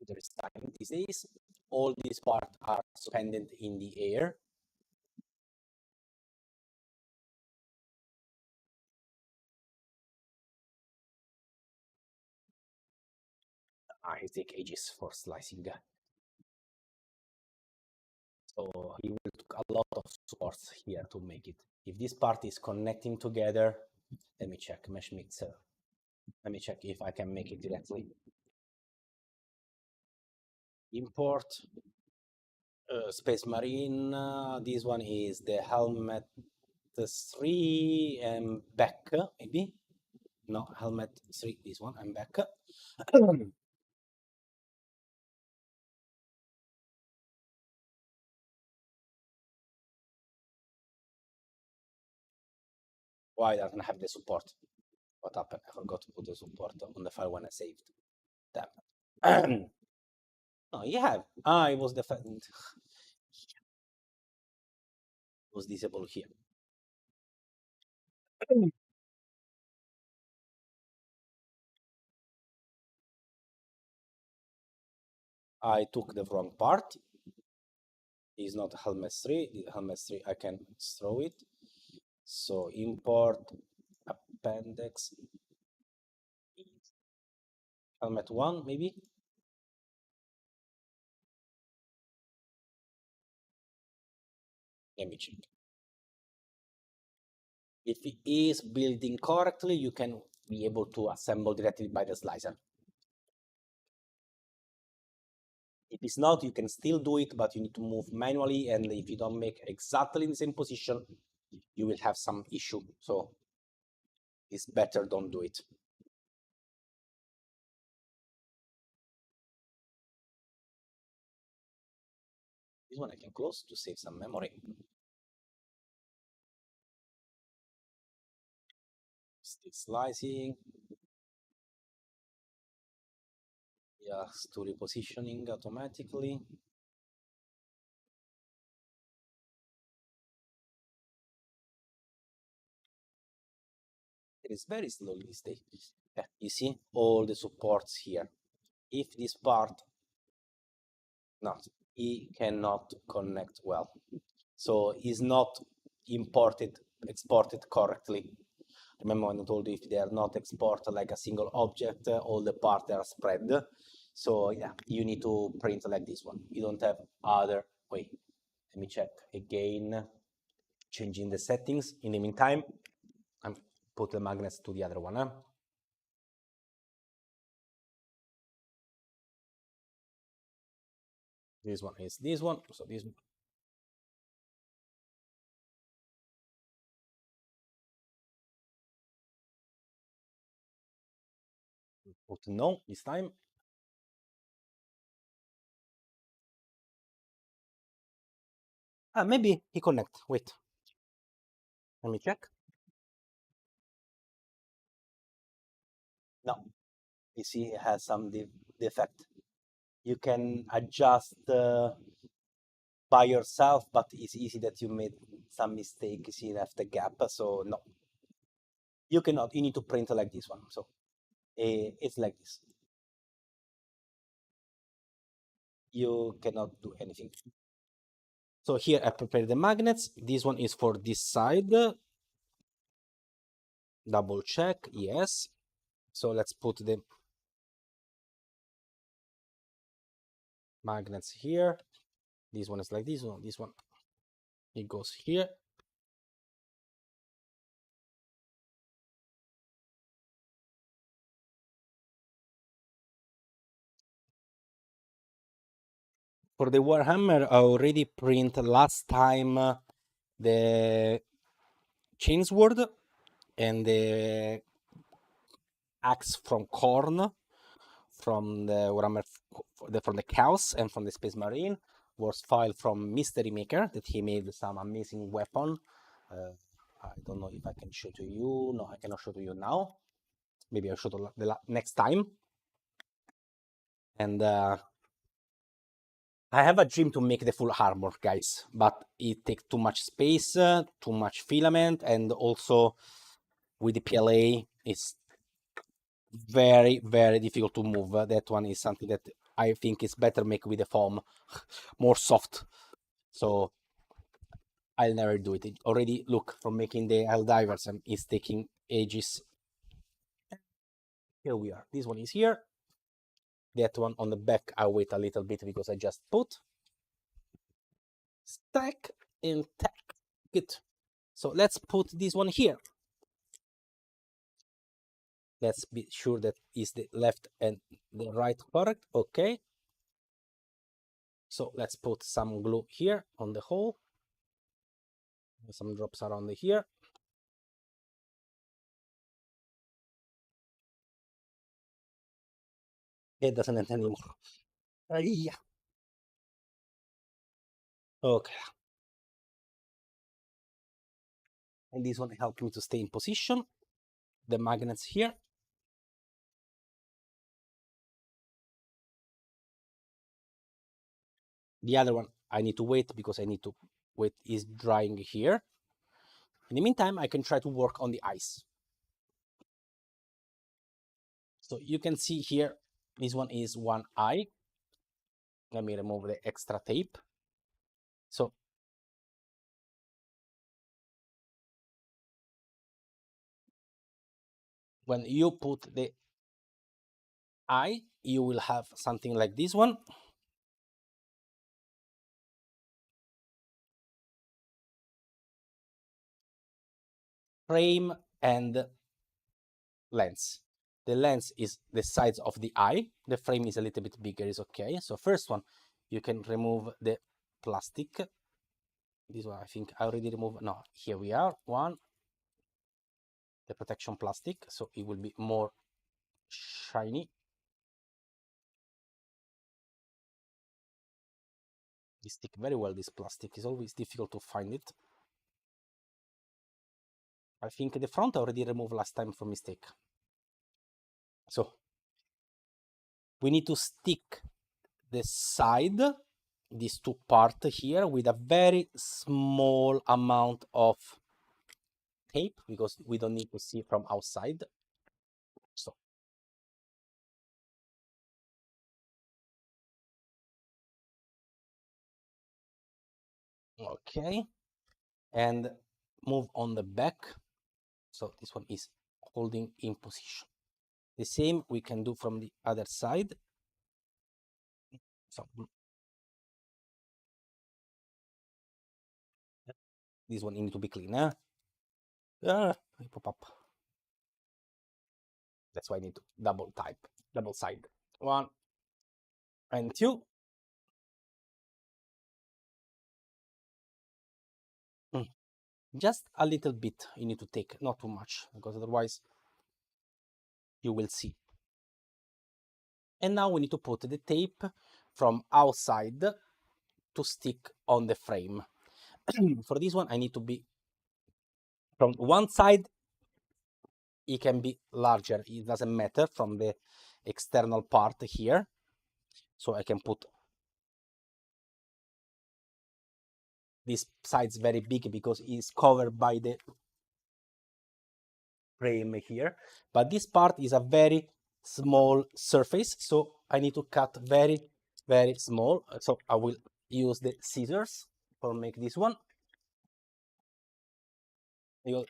[SPEAKER 1] there is time these days. All these parts are suspended in the air. It takes ages for slicing. So you will take a lot of supports here to make it. If this part is connecting together, let me check mesh mixer. Let me check if I can make it directly. Import Space Marine. This one is the helmet 3 and back, maybe. No, helmet 3, this one, I'm back. Why doesn't have the support? What happened? I forgot to put the support on the file when I saved. Damn. No, you have. Ah, it was it was disabled here. I took the wrong part. It's not helmet 3. The helmet 3 I can throw it. So import appendix helmet 1 maybe. Let me check. If it is building correctly, you can be able to assemble directly by the slicer. If it's not, you can still do it, but you need to move manually, and if you don't make exactly in the same position, you will have some issue. So it's better don't do it. This one I can close to save some memory. Still slicing. Yes, to repositioning automatically. It is very slowly stay. Yeah, you see all the supports here. If this part, not, it cannot connect well. So it's not exported correctly. Remember when I told you if they are not exported like a single object, all the parts are spread. So yeah, you need to print like this one. You don't have other way. Let me check again, changing the settings. In the meantime, I'm put the magnets to the other one. This one is this one, so this one. Put no this time. Ah, maybe he connect. Wait, let me check. No, you see it has some defect. You can adjust by yourself, but it's easy that you made some mistake. You see, left a gap. So no, you cannot. You need to print like this one. So it's like this. You cannot do anything. So here I prepared the magnets. This one is for this side. Double check. Yes. So let's put the magnets here. This one is like this one. This one, it goes here. For the Warhammer, I already print last time the chainsword and the axe from Korn from the Warhammer, from the Chaos and from the Space Marine was filed from Mystery Maker that he made some amazing weapon. I don't know if I can show to you. No, I cannot show to you now. Maybe I'll show to the next time. And I have a dream to make the full armor, guys, but it takes too much space, too much filament, and also with the PLA, it's very, very difficult to move. That one is something that I think is better make with the foam, more soft. So I'll never do it. It already, look, from making the Helldivers, and it's taking ages. Here we are. This one is here. That one on the back, I'll wait a little bit because I just put. Stack and tack. Good. So let's put this one here. Let's be sure that is the left and the right correct. Okay. So let's put some glue here on the hole. Some drops around here. It doesn't end anymore. Yeah. Okay. And this one helped me to stay in position. The magnets here. The other one I need to wait because I need to wait is drying here. In the meantime, I can try to work on the ice. So you can see here, this one is one eye. Let me remove the extra tape. So when you put the eye, you will have something like this one. Frame and lens. The lens is the size of the eye. The frame is a little bit bigger, is okay. So first one, you can remove the plastic. This one, I think I already removed. No, here we are. One, the protection plastic, so it will be more shiny. They stick very well, this plastic. It's always difficult to find it. I think the front I already removed last time for mistake. So we need to stick the side, these two parts here, with a very small amount of tape because we don't need to see from outside. So okay, and move on the back. So this one is holding in position. The same we can do from the other side. So this one needs to be clean. Pop up. That's why I need to double side. 1 and 2. Just a little bit you need to take, not too much, because otherwise you will see. And now we need to put the tape from outside to stick on the frame. For this one, I need to be from one side. It can be larger. It doesn't matter from the external part here. So I can put this side's very big because it's covered by the frame here. But this part is a very small surface, so I need to cut very, very small. So I will use the scissors for make this one. You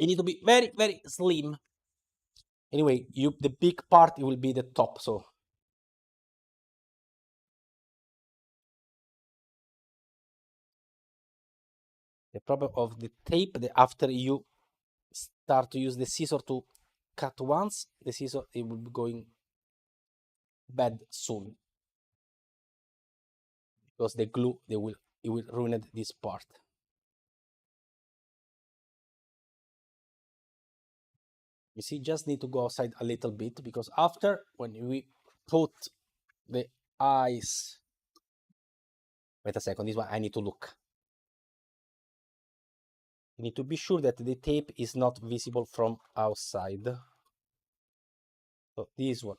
[SPEAKER 1] need to be very, very slim. Anyway, the big part it will be the top. So the problem of the tape, after you start to use the scissor to cut once, the scissor it will be going bad soon because the glue it will ruin this part. You see, just need to go outside a little bit because after when we put the eyes, wait a second, this one I need to look. You need to be sure that the tape is not visible from outside. So this one.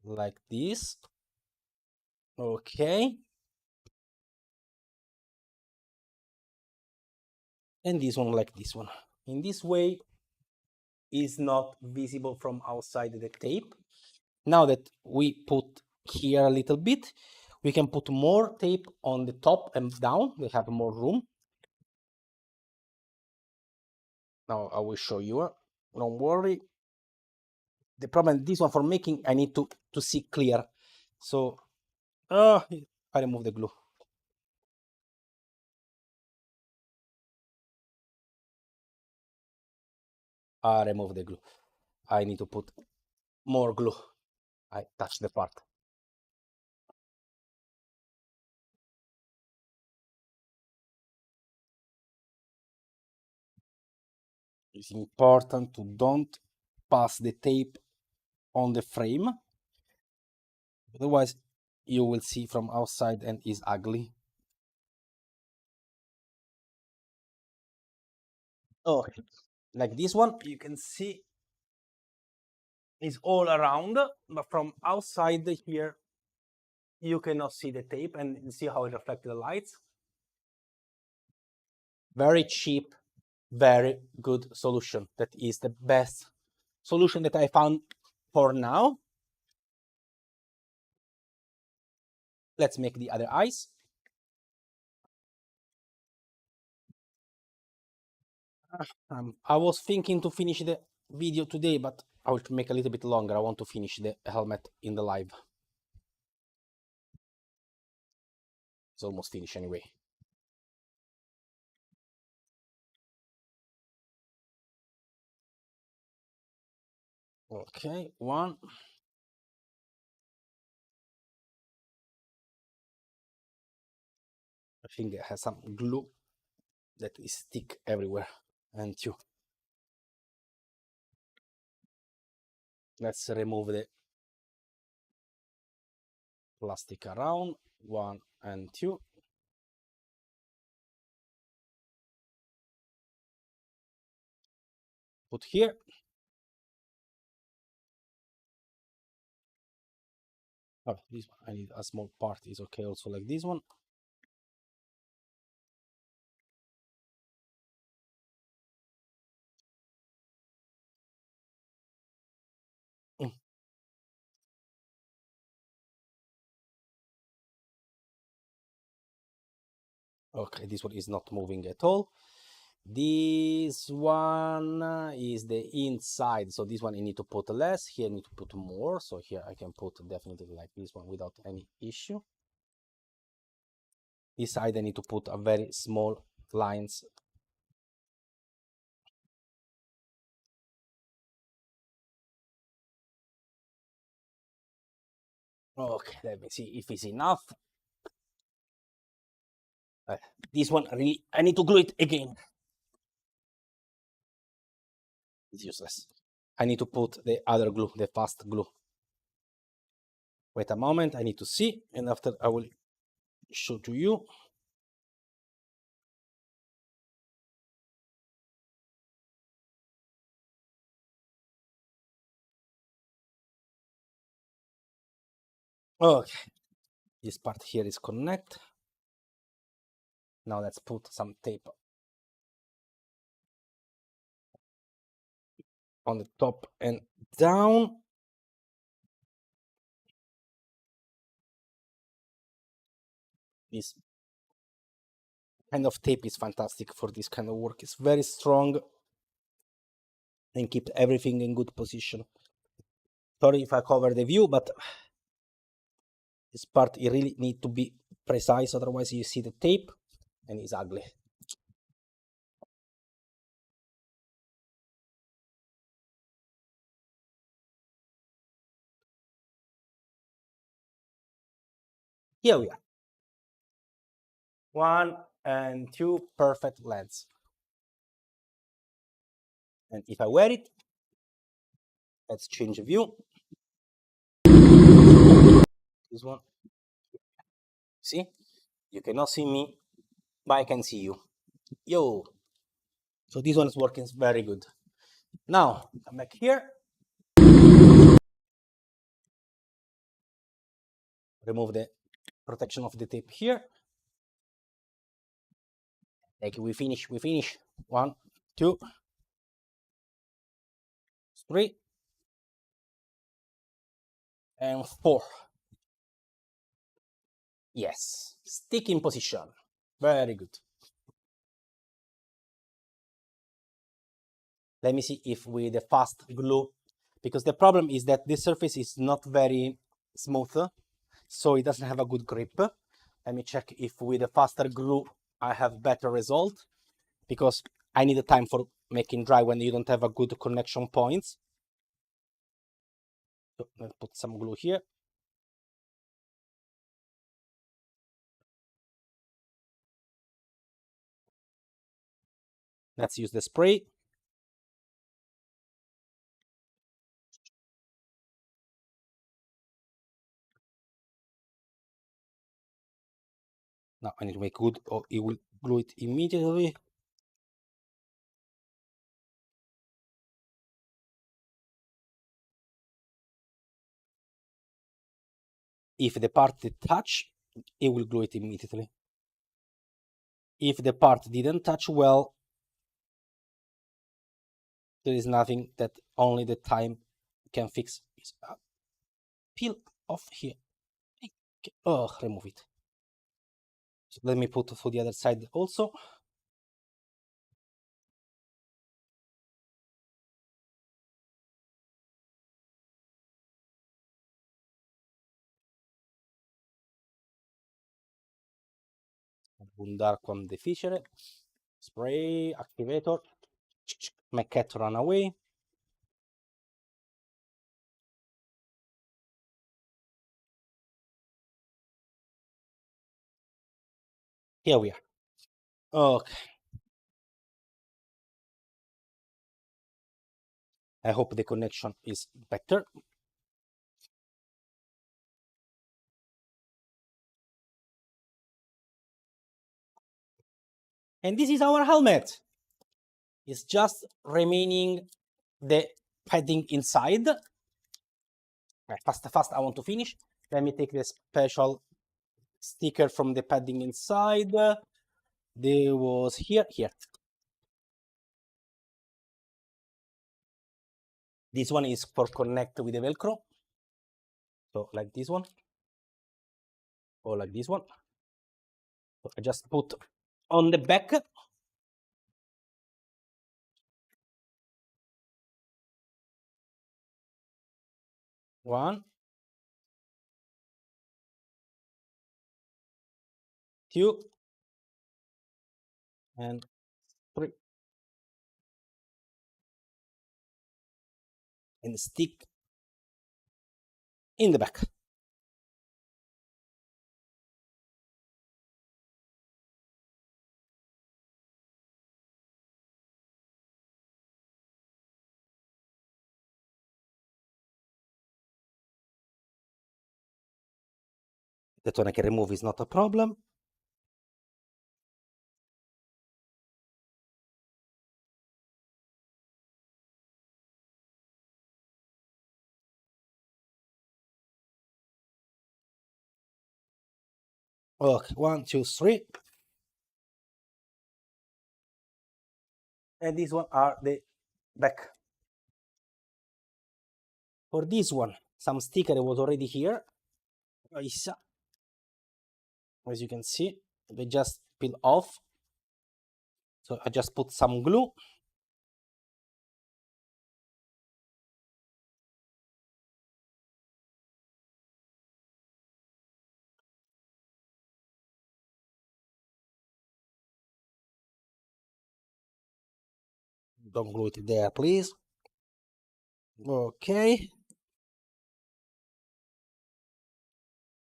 [SPEAKER 1] Like this. Okay. And this one like this one. In this way is not visible from outside the tape. Now that we put here a little bit, we can put more tape on the top and down. We have more room. Now I will show you. Don't worry. The problem, this one for making, I need to see clear. So I remove the glue. I remove the glue. I need to put more glue. I touch the part. It's important to don't pass the tape on the frame. Otherwise, you will see from outside and is ugly. Okay, like this one, you can see is all around, but from outside here, you cannot see the tape and see how it reflects the lights. Very cheap, very good solution. That is the best solution that I found for now. Let's make the other eyes. I was thinking to finish the video today, but I will make a little bit longer. I want to finish the helmet in the live. It's almost finished anyway. Okay, one. I think it has some glue that is stick everywhere. And two. Let's remove the plastic around. One and two. Put here. Oh, this one, I need a small part. Is okay also like this one. Okay, this one is not moving at all. This one is the inside, so this one I need to put less. Here I need to put more, so here I can put definitely like this one without any issue. This side I need to put a very small lines. Okay, let me see if it's enough. This one really, I need to glue it again. It's useless. I need to put the other glue, the fast glue. Wait a moment, I need to see, and after I will show to you. Okay, this part here is connect. Now let's put some tape on the top and down. This kind of tape is fantastic for this kind of work. It's very strong and keep everything in good position. Sorry if I cover the view, but this part you really need to be precise, otherwise you see the tape and it's ugly. Here we are. 1 and 2 perfect lens. And if I wear it, let's change the view. This one. See? You cannot see me, but I can see you. Yo! So this one is working very good. Now, come back here. Remove the protection of the tape here. Like we finish. 1, 2, 3, and 4. Yes, stick in position. Very good. Let me see if with the fast glue, because the problem is that this surface is not very smooth, so it doesn't have a good grip. Let me check if with the faster glue I have better result, because I need the time for making dry when you don't have a good connection points. So let's put some glue here. Let's use the spray. Now I need to make good, or it will glue it immediately. if the part touch, it will glue it immediately. If the part didn't touch well, there is nothing that only the time can fix. Peel off here. Oh, remove it. So let me put for the other side also. Bundar quam deficere. Spray, activator. My cat run away. Here we are. Okay. I hope the connection is better. And this is our helmet. It's just remaining the padding inside. Right, fast, I want to finish. Let me take the special sticker from the padding inside. There was here. This one is for connect with the Velcro. So like this one, or like this one. So I just put on the back. One, two, and three. And stick in the back. That one I can remove, is not a problem. Okay, 1, 2, 3. And these one are the back. For this one, some sticker was already here. As you can see, they just peel off. So I just put some glue. Don't glue it there, please. Okay.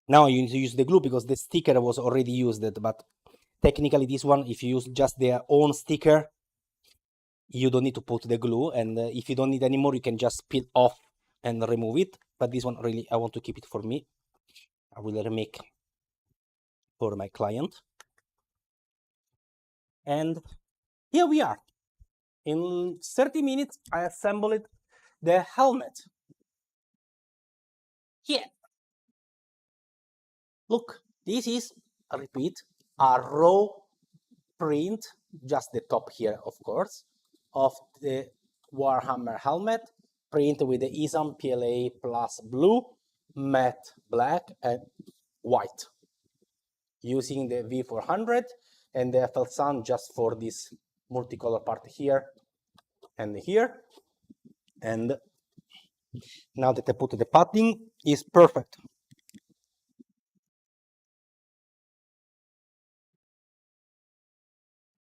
[SPEAKER 1] Now you need to use the glue because the sticker was already used, but technically this one, if you use just their own sticker, you don't need to put the glue. And if you don't need anymore, you can just peel off and remove it. But this one really, I want to keep it for me. I will remake for my client. And here we are. In 30 minutes, I assembled the helmet. Here. Look, this is, I repeat, a raw print, just the top here, of course, of the Warhammer helmet, print with the Esun PLA plus blue, matte black, and white, using the V400 and the FL just for this multicolor part here and here. And now that I put the padding, is perfect.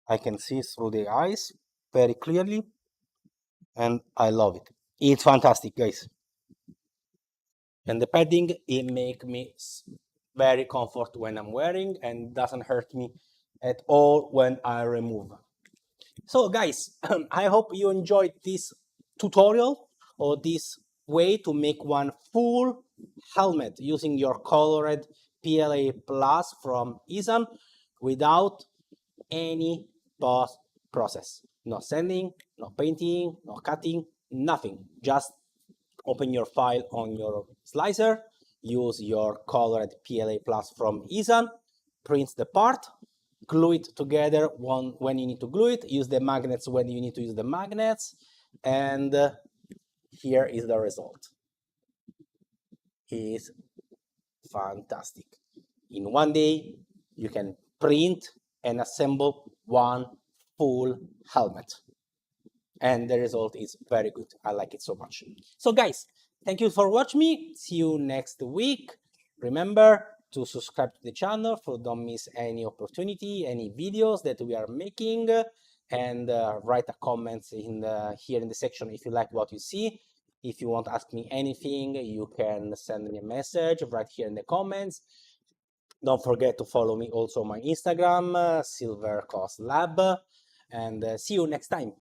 [SPEAKER 1] I can see through the eyes very clearly, and I love it. It's fantastic, guys. And the padding, it make me very comfort when I'm wearing and doesn't hurt me at all when I remove. So guys, I hope you enjoyed this tutorial or this way to make one full helmet using your colored PLA Plus from Esun without any post process. No sanding, no painting, no cutting, nothing. Just open your file on your slicer, use your colored PLA Plus from Esun, print the part, glue it together when you need to glue it, use the magnets when you need to use the magnets, and here is the result. It is fantastic. In one day, you can print and assemble one full helmet. And the result is very good. I like it so much. So guys, thank you for watching me. See you next week. Remember to subscribe to the channel so don't miss any opportunity, any videos that we are making, and write a comment here in the section if you like what you see. If you want to ask me anything, you can send me a message right here in the comments. Don't forget to follow me also on my Instagram, Silver Cos Lab, and see you next time.